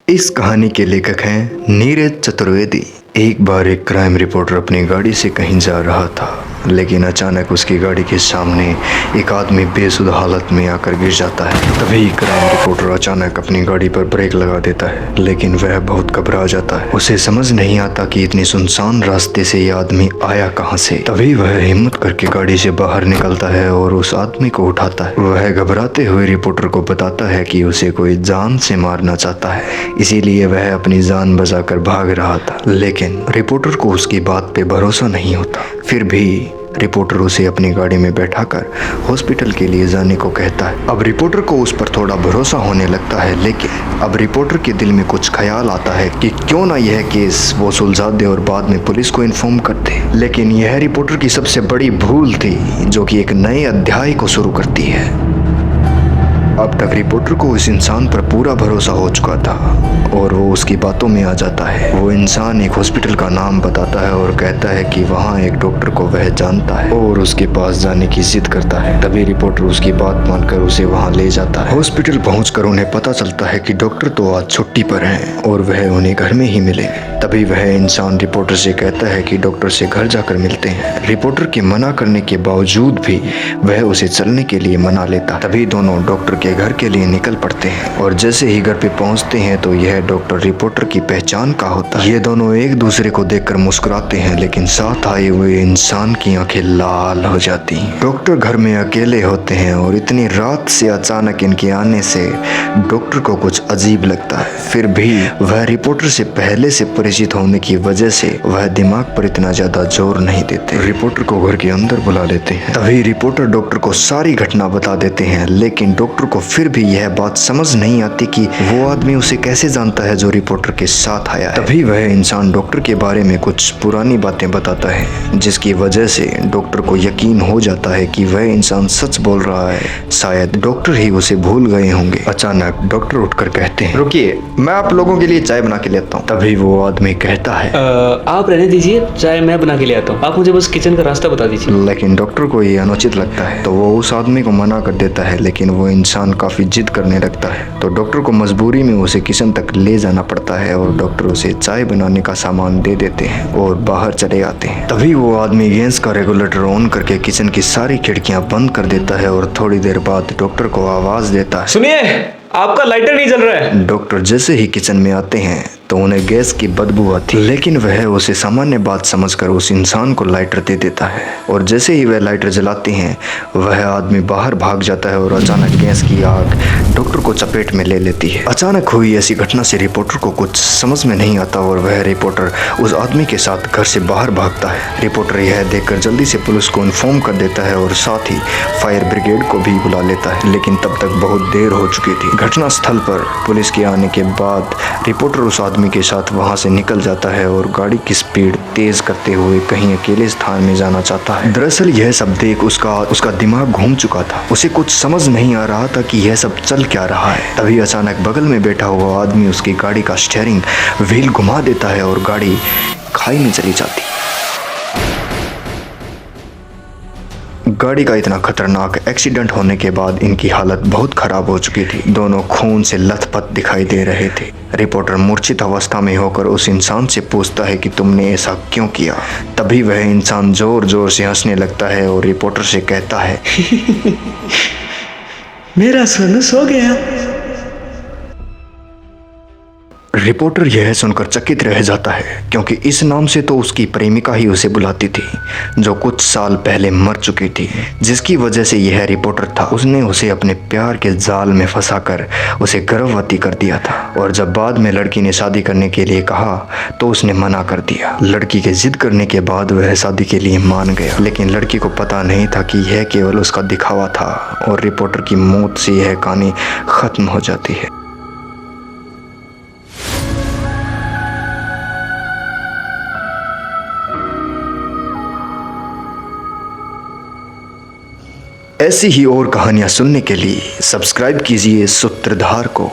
इस कहानी के लेखक हैं नीरज चतुर्वेदी। एक बार एक क्राइम रिपोर्टर अपनी गाड़ी से कहीं जा रहा था, लेकिन अचानक उसकी गाड़ी के सामने एक आदमी बेसुध हालत में आकर गिर जाता है। तभी क्राइम रिपोर्टर अचानक अपनी गाड़ी पर ब्रेक लगा देता है, लेकिन वह बहुत घबरा जाता है। उसे समझ नहीं आता कि इतनी सुनसान रास्ते से ये आदमी आया कहां से। तभी वह हिम्मत करके गाड़ी से बाहर निकलता है और उस आदमी को उठाता है। वह घबराते हुए रिपोर्टर को बताता है कि उसे कोई जान से मारना चाहता है, इसीलिए वह अपनी जान बचाकर भाग रहा था। लेकिन रिपोर्टर को उसकी बात पे भरोसा नहीं होता। फिर भी रिपोर्टर उसे अपनी गाड़ी में बैठाकर हॉस्पिटल के लिए जाने को कहता है। अब रिपोर्टर को उस पर थोड़ा भरोसा होने लगता है, लेकिन अब रिपोर्टर के दिल में कुछ ख्याल आता है कि क्यों ना यह केस वो सुलझा दे और बाद में पुलिस को इन्फॉर्म कर दे। लेकिन यह रिपोर्टर की सबसे बड़ी भूल थी, जो कि एक नए अध्याय को शुरू करती है। अब तक रिपोर्टर को उस इंसान पर पूरा भरोसा हो चुका था और वो उसकी बातों में आ जाता है। वो इंसान एक हॉस्पिटल का नाम बताता है और कहता है कि वहाँ एक डॉक्टर को वह जानता है और उसके पास जाने की जिद करता है। तभी रिपोर्टर उसकी बात मानकर उसे वहाँ ले जाता है। हॉस्पिटल पहुंचकर उन्हें पता चलता है कि डॉक्टर तो आज छुट्टी पर हैं और वह उन्हें घर में ही मिलेंगे। तभी वह इंसान रिपोर्टर से कहता है कि डॉक्टर से घर जाकर मिलते हैं। रिपोर्टर के मना करने के बावजूद भी वह उसे चलने के लिए मना लेता। तभी दोनों डॉक्टर के घर के लिए निकल पड़ते हैं और जैसे ही घर पे पहुंचते हैं तो यह डॉक्टर रिपोर्टर की पहचान का होता है। ये दोनों एक दूसरे को देखकर मुस्कुराते हैं, लेकिन साथ आए हुए इंसान की आंखें लाल हो जाती हैं। डॉक्टर घर में अकेले होते हैं और इतनी रात से अचानक इनके आने से डॉक्टर को कुछ अजीब लगता है। फिर भी वह रिपोर्टर से पहले से परिचित होने की वजह से वह दिमाग पर इतना ज्यादा जोर नहीं देते। रिपोर्टर को घर के अंदर बुला लेते हैं। तभी रिपोर्टर डॉक्टर को सारी घटना बता देते हैं, लेकिन डॉक्टर को फिर भी यह बात समझ नहीं आती कि वो आदमी उसे कैसे जानता है जो रिपोर्टर के साथ आया है। तभी वह इंसान डॉक्टर के बारे में कुछ पुरानी बातें बताता है, जिसकी वजह से डॉक्टर को यकीन हो जाता है कि वह इंसान सच बोल रहा है। शायद डॉक्टर ही उसे भूल गए होंगे। अचानक डॉक्टर उठकर कहते हैं, रुकिए, मैं आप लोगों के लिए चाय बना के लेता हूँ। तभी वो आदमी कहता है, आप रहने दीजिए, चाय मैं बना के ले आता हूँ, आप मुझे बस किचन का रास्ता बता दीजिए। लेकिन डॉक्टर को ये अनुचित लगता है, तो वो उस आदमी को मना कर देता है, लेकिन वो इंसान काफी जिद करने लगता है। तो डॉक्टर को मजबूरी में उसे किचन तक ले जाना पड़ता है और डॉक्टर उसे चाय बनाने का सामान दे देते हैं और बाहर चले आते हैं। तभी वो आदमी गैस का रेगुलेटर ऑन करके किचन की सारी खिड़कियां बंद कर देता है और थोड़ी देर बाद डॉक्टर को आवाज देता है, सुनिए, आपका लाइटर नहीं जल रहा है। डॉक्टर जैसे ही किचन में आते हैं तो उन्हें गैस की बदबू आती, लेकिन वह उसे सामान्य बात समझकर उस इंसान को लाइटर दे देता है और जैसे ही वह लाइटर जलाते हैं वह आदमी बाहर भाग जाता है और अचानक गैस की आग डॉक्टर को चपेट में ले लेती है। अचानक हुई ऐसी घटना से रिपोर्टर को कुछ समझ में नहीं आता और वह रिपोर्टर उस आदमी के साथ घर से बाहर भागता है। रिपोर्टर यह देखकर जल्दी से पुलिस को इन्फॉर्म कर देता है और साथ ही फायर ब्रिगेड को भी बुला लेता है, लेकिन तब तक बहुत देर हो चुकी थी। घटना स्थल पर पुलिस के आने के बाद रिपोर्टर उस आदमी के साथ वहां से निकल जाता है और गाड़ी की स्पीड तेज करते हुए कहीं अकेले स्थान में जाना चाहता है। दरअसल यह सब देख उसका दिमाग घूम चुका था। उसे कुछ समझ नहीं आ रहा था कि यह सब चल क्या रहा है। तभी अचानक बगल में बैठा हुआ आदमी उसकी गाड़ी का स्टीयरिंग व्हील घुमा देता है और गाड़ी खाई में चली जाती। गाड़ी का इतना खतरनाक एक्सीडेंट होने के बाद इनकी हालत बहुत खराब हो चुकी थी। दोनों खून से लथपथ दिखाई दे रहे थे। रिपोर्टर मूर्छित अवस्था में होकर उस इंसान से पूछता है कि तुमने ऐसा क्यों किया। तभी वह इंसान जोर जोर से हंसने लगता है और रिपोर्टर से कहता है, मेरा सोनू सो गया। रिपोर्टर यह सुनकर चकित रह जाता है, क्योंकि इस नाम से तो उसकी प्रेमिका ही उसे बुलाती थी, जो कुछ साल पहले मर चुकी थी, जिसकी वजह से यह रिपोर्टर था। उसने उसे अपने प्यार के जाल में फंसाकर उसे गर्भवती कर दिया था और जब बाद में लड़की ने शादी करने के लिए कहा तो उसने मना कर दिया। लड़की के जिद करने के बाद वह शादी के लिए मान गया, लेकिन लड़की को पता नहीं था कि यह केवल उसका दिखावा था और रिपोर्टर की मौत से यह कहानी खत्म हो जाती है। ऐसी ही और कहानियां सुनने के लिए सब्सक्राइब कीजिए सूत्रधार को।